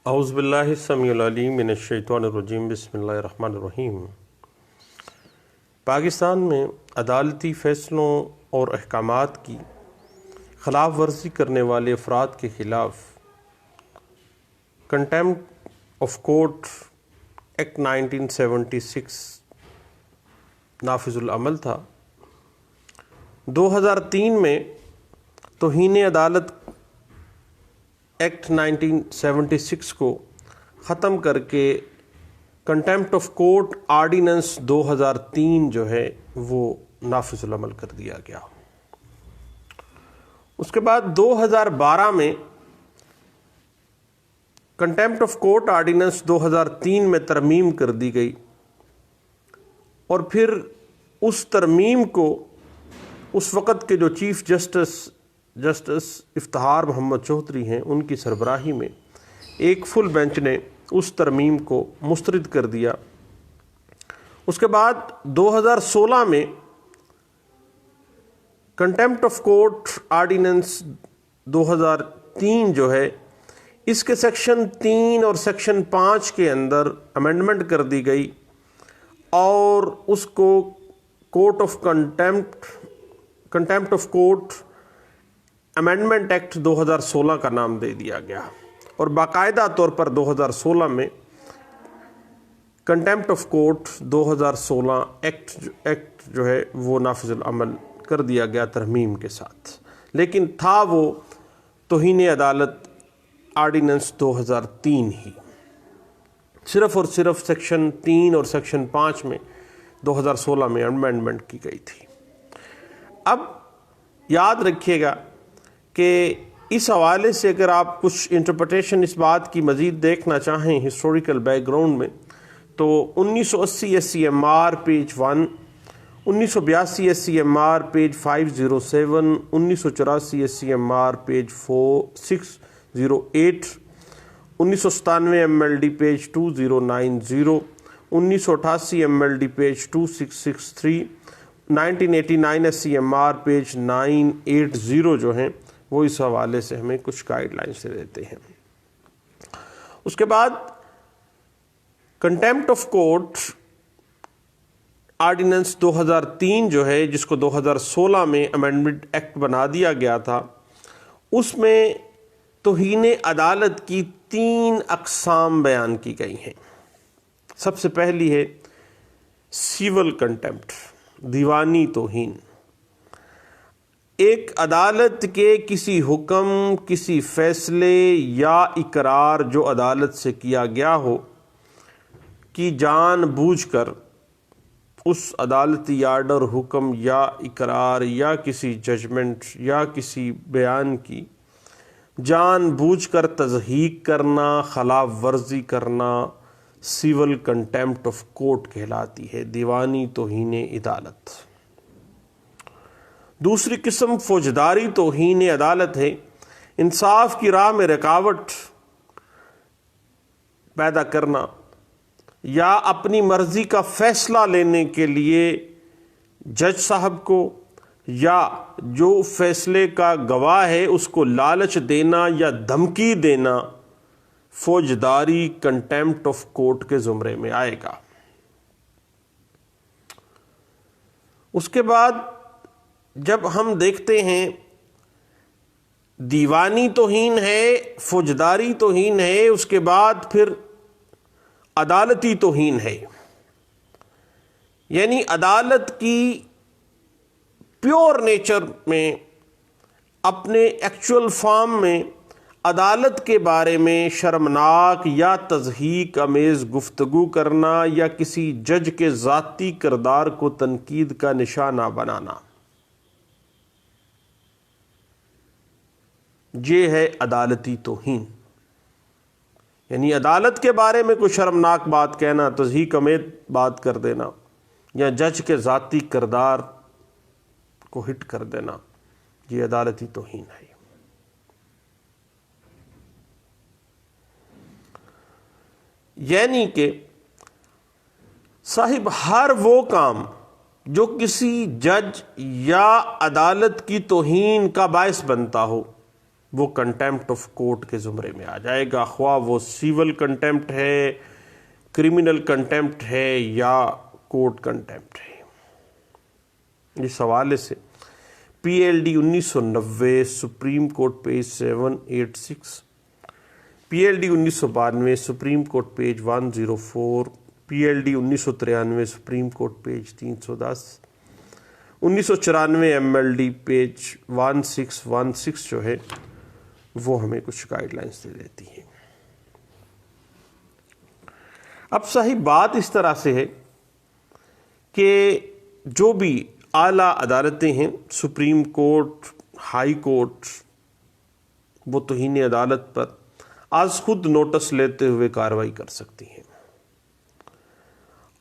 اعوذ باللہ السمیع العلیم من الشیطان الرجیم بسم اللہ الرحمن الرحیم۔ پاکستان میں عدالتی فیصلوں اور احکامات کی خلاف ورزی کرنے والے افراد کے خلاف کنٹیمپٹ آف کورٹ ایکٹ 1976 نافذ العمل تھا۔ 2003 میں توہین عدالت ایکٹ 1976 کو ختم کر کے کنٹیمپٹ آف کورٹ آرڈیننس 2003 جو ہے وہ نافذ العمل کر دیا گیا۔ اس کے بعد 2012 میں کنٹیمپٹ آف کورٹ آرڈیننس 2003 میں ترمیم کر دی گئی، اور پھر اس ترمیم کو اس وقت کے جو چیف جسٹس افتخار محمد چوہدری ہیں، ان کی سربراہی میں ایک فل بینچ نے اس ترمیم کو مسترد کر دیا۔ اس کے بعد 2016 میں کنٹیمپٹ آف کورٹ آرڈیننس 2003 جو ہے، اس کے سیکشن 3 اور سیکشن 5 کے اندر امینڈمنٹ کر دی گئی، اور اس کو contempt of court amendment act 2016 کا نام دے دیا گیا، اور باقاعدہ طور پر 2016 میں کنٹیمپٹ آف کورٹ 2016 ایکٹ جو ہے وہ نافذ العمل کر دیا گیا ترمیم کے ساتھ، لیکن تھا وہ توہین عدالت آرڈیننس 2003 ہی، صرف اور صرف سیکشن 3 اور سیکشن 5 میں 2016 میں امینڈمنٹ کی گئی تھی۔ اب یاد رکھیے گا کہ اس حوالے سے اگر آپ کچھ انٹرپریٹیشن اس بات کی مزید دیکھنا چاہیں ہسٹوریکل بیک گراؤنڈ میں، تو 1980 SCMR page 1، 1982 SCMR page 507، 1984 SCMR page 608، 1997 MLD page 2090، 1988 MLD page 2663، 1989 SCMR page 980 جو ہیں وہ اس حوالے سے ہمیں کچھ گائیڈ لائنس دیتے ہیں۔ اس کے بعد کنٹیمپٹ آف کورٹ آرڈیننس 2003 جو ہے، جس کو 2016 میں امینڈمنٹ ایکٹ بنا دیا گیا تھا، اس میں توہین عدالت کی 3 اقسام بیان کی گئی ہیں۔ سب سے پہلی ہے سیول کنٹیمپٹ، دیوانی توہین۔ ایک عدالت کے کسی حکم، کسی فیصلے یا اقرار جو عدالت سے کیا گیا ہو کی جان بوجھ کر اس عدالتی آرڈر، حکم یا اقرار یا کسی ججمنٹ یا کسی بیان کی جان بوجھ کر تضحیک کرنا، خلاف ورزی کرنا، سیول کنٹیمپٹ آف کورٹ کہلاتی ہے، دیوانی توہین عدالت۔ دوسری قسم فوجداری توہین عدالت ہے، انصاف کی راہ میں رکاوٹ پیدا کرنا یا اپنی مرضی کا فیصلہ لینے کے لیے جج صاحب کو یا جو فیصلے کا گواہ ہے اس کو لالچ دینا یا دھمکی دینا، فوجداری کنٹیمپٹ آف کورٹ کے زمرے میں آئے گا۔ اس کے بعد جب ہم دیکھتے ہیں دیوانی توہین ہے، فوجداری توہین ہے، اس کے بعد پھر عدالتی توہین ہے، یعنی عدالت کی پیور نیچر میں، اپنے ایکچول فارم میں عدالت کے بارے میں شرمناک یا تضحیک امیز گفتگو کرنا یا کسی جج کے ذاتی کردار کو تنقید کا نشانہ بنانا، یہ ہے عدالتی توہین۔ یعنی عدالت کے بارے میں کوئی شرمناک بات کہنا، تضحیک امیز بات کر دینا یا جج کے ذاتی کردار کو ہٹ کر دینا، یہ عدالتی توہین ہے۔ یعنی کہ صاحب ہر وہ کام جو کسی جج یا عدالت کی توہین کا باعث بنتا ہو، وہ کنٹیمپٹ آف کورٹ کے زمرے میں آ جائے گا، خواہ وہ سیول کنٹیمپٹ ہے، کرمنل کنٹیمپٹ ہے یا کورٹ کنٹیمپٹ ہے۔ اس حوالے سے P L D 1990 supreme court page 786، P L D 1992 supreme court page 104، P L D 1993 supreme court page 310، 1994 M L D page 1616 جو ہے وہ ہمیں کچھ گائیڈ لائنز دے دیتی ہیں۔ اب صحیح بات اس طرح سے ہے کہ جو بھی اعلیٰ عدالتیں ہیں، سپریم کورٹ، ہائی کورٹ، وہ توہین عدالت پر از خود نوٹس لیتے ہوئے کارروائی کر سکتی ہیں۔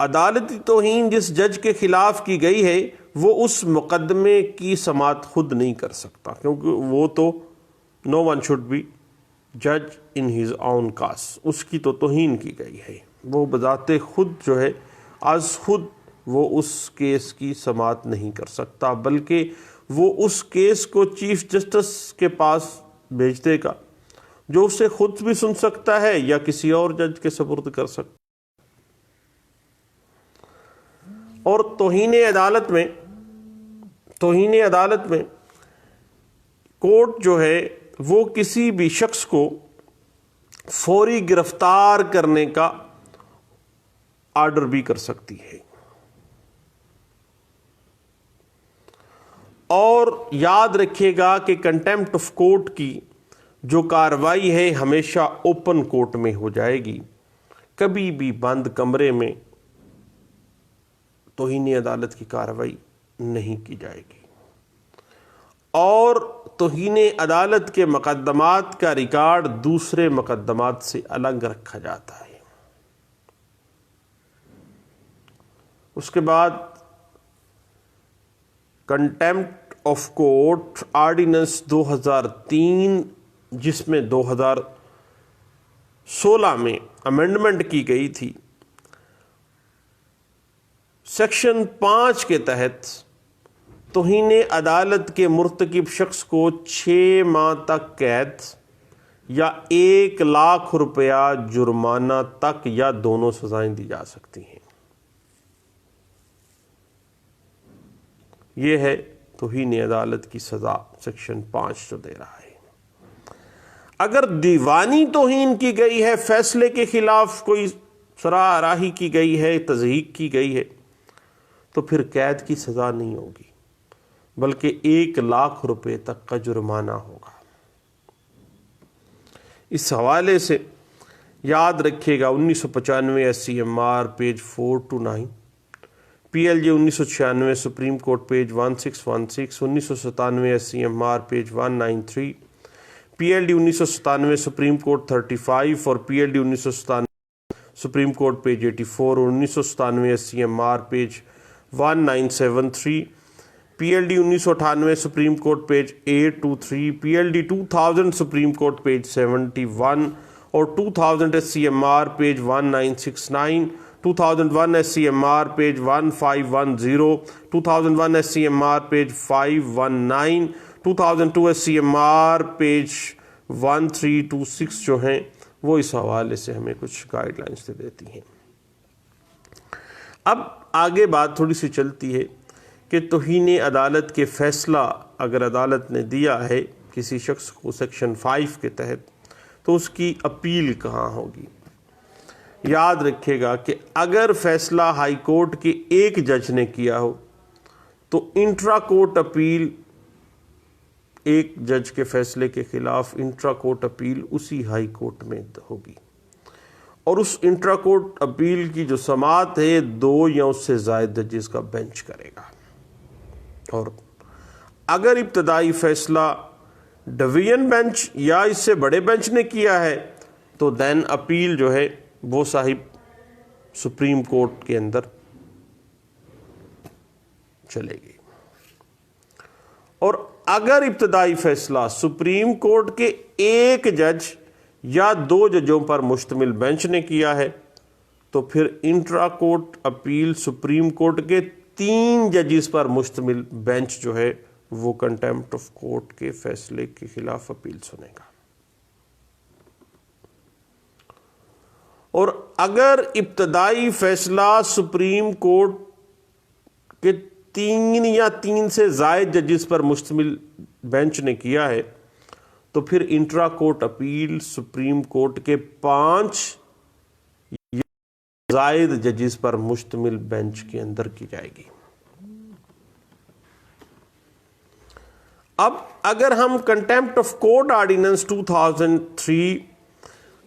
عدالتی توہین جس جج کے خلاف کی گئی ہے وہ اس مقدمے کی سماعت خود نہیں کر سکتا، کیونکہ وہ تو نو ون شوڈ بی جج ان ہز اون کاز، اس کی تو توہین کی گئی ہے، وہ بذات خود جو ہے از خود وہ اس کیس کی سماعت نہیں کر سکتا، بلکہ وہ اس کیس کو چیف جسٹس کے پاس بھیج دے گا، جو اسے خود بھی سن سکتا ہے یا کسی اور جج کے سپرد کر سکتا۔ اور توہین عدالت میں کورٹ جو ہے وہ کسی بھی شخص کو فوری گرفتار کرنے کا آرڈر بھی کر سکتی ہے۔ اور یاد رکھیے گا کہ کنٹیمپٹ آف کورٹ کی جو کارروائی ہے ہمیشہ اوپن کورٹ میں ہو جائے گی، کبھی بھی بند کمرے میں توہین عدالت کی کارروائی نہیں کی جائے گی۔ اور توہین عدالت کے مقدمات کا ریکارڈ دوسرے مقدمات سے الگ رکھا جاتا ہے۔ اس کے بعد کنٹیمپٹ آف کورٹ آرڈیننس 2003، جس میں 2016 میں امینڈمنٹ کی گئی تھی، سیکشن 5 کے تحت توہین عدالت کے مرتکب شخص کو 6 ماہ تک قید یا 1 لاکھ روپیہ جرمانہ تک یا دونوں سزائیں دی جا سکتی ہیں۔ یہ ہے توہین عدالت کی سزا سیکشن 5 جو دے رہا ہے۔ اگر دیوانی توہین کی گئی ہے، فیصلے کے خلاف کوئی صراح راہی کی گئی ہے، تضحیق کی گئی ہے، تو پھر قید کی سزا نہیں ہوگی، بلکہ 1 لاکھ روپے تک کا جرمانہ ہوگا۔ اس حوالے سے یاد رکھیے گا 1995 S C M R page 429، P L J 1996 supreme court page 1616، 1997 S C M R page 193، P L D 1997 supreme court 35 اور P L D 1997 supreme court page 84 اور 1997 S C M R page 1973، P L D 1998 supreme court page 823، P L D 2000 supreme court page 71 اور 2000 S C M R page 1969، 2001 S C M R page 1510، 2001 S C M R page 519، 2002 S C M R page 1326 جو ہیں وہ اس حوالے سے ہمیں کچھ guide lines دے دیتی ہیں۔ اب آگے بات تھوڑی سی چلتی ہے کہ توہین عدالت کے فیصلہ اگر عدالت نے دیا ہے کسی شخص کو سیکشن 5 کے تحت، تو اس کی اپیل کہاں ہوگی۔ یاد رکھیے گا کہ اگر فیصلہ ہائی کورٹ کے ایک جج نے کیا ہو تو انٹرا کورٹ اپیل، ایک جج کے فیصلے کے خلاف انٹرا کورٹ اپیل اسی ہائی کورٹ میں ہوگی، اور اس انٹرا کورٹ اپیل کی جو سماعت ہے 2 یا اس سے زائد ججز کا بینچ کرے گا۔ اور اگر ابتدائی فیصلہ ڈویژن بینچ یا اس سے بڑے بینچ نے کیا ہے تو دین اپیل جو ہے وہ صاحب سپریم کورٹ کے اندر چلے گی۔ اور اگر ابتدائی فیصلہ سپریم کورٹ کے ایک جج یا 2 ججوں پر مشتمل بینچ نے کیا ہے تو پھر intra court appeal supreme court کے 3 ججز پر مشتمل بینچ جو ہے وہ کنٹیمپٹ آف کورٹ کے فیصلے کے خلاف اپیل سنے گا. اور اگر ابتدائی فیصلہ سپریم کورٹ کے 3 یا 3 سے زائد ججز پر مشتمل بینچ نے کیا ہے تو پھر intra court appeal supreme court کے 5 یا زائد ججز پر مشتمل بینچ کے اندر کی جائے گی. اب اگر ہم contempt of court ordinance 2003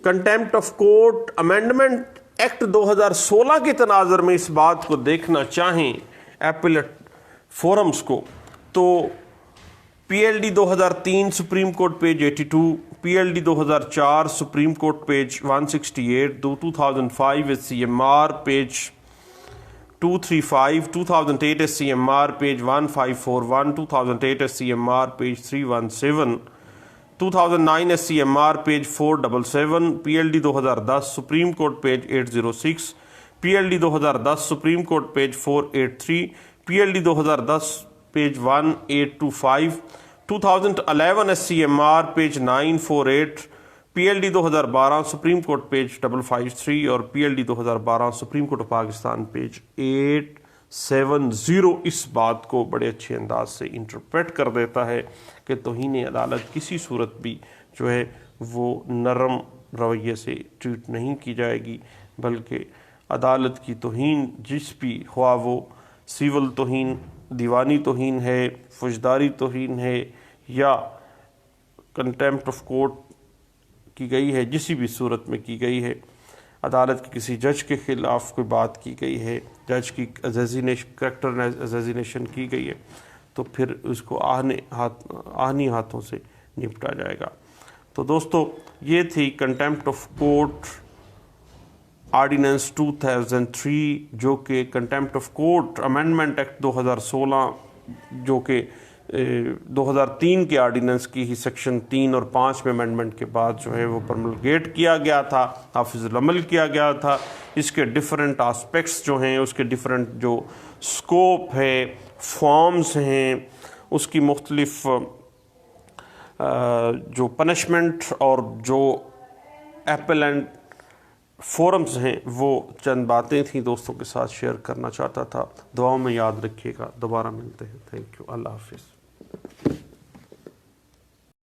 contempt of court amendment act 2016 کے تناظر میں اس بات کو دیکھنا چاہیں ایپلیٹ فورمز کو، تو P L D 2003 supreme court page 82، P L D 2004 supreme court page 168، 2005 S C M R page 235، 2008 S C M R page 1541، 2008 S C M R page 317، 2009 S C M R page 477، P L D 2010 supreme court page 806، P L D 2010 supreme court page 483، P L D 2010 page 1825، 2011 S C M R page 948، P L D 2012 supreme court page 553 اور P L D 2012 supreme court of Pakistan page 870 اس بات کو بڑے اچھے انداز سے interpret کر دیتا ہے کہ توہین عدالت کسی صورت بھی جو ہے وہ نرم رویے سے ٹریٹ نہیں کی جائے گی، بلکہ عدالت کی توہین جس بھی خواہ وہ سیول توہین، دیوانی توہین ہے، فوجداری توہین ہے یا کنٹیمپٹ آف کورٹ کی گئی ہے، جسی بھی صورت میں کی گئی ہے، عدالت کے کسی جج کے خلاف کوئی بات کی گئی ہے، جج کی کریکٹر اسیسینیشن کی گئی ہے، تو پھر اس کو آہنی ہاتھوں سے نپٹا جائے گا. تو دوستو یہ تھی کنٹیمپٹ آف کورٹ آرڈیننس 2003 جو کہ contempt of court amendment act 2016 جو کہ 2003 کے آرڈیننس کی ہی سیکشن 3 اور 5 میں امینڈمنٹ کے بعد جو ہے وہ پرملگیٹ کیا گیا تھا، نافذ العمل کیا گیا تھا. اس کے ڈیفرنٹ آسپیکٹس جو ہیں، اس کے ڈیفرنٹ جو سکوپ ہے، فارمز ہیں، اس کی مختلف جو پنشمنٹ اور جو ایپلنٹ فورمز ہیں، وہ چند باتیں تھیں دوستوں کے ساتھ شیئر کرنا چاہتا تھا. دعاؤں میں یاد رکھیے گا. دوبارہ ملتے ہیں. Thank you. اللہ حافظ.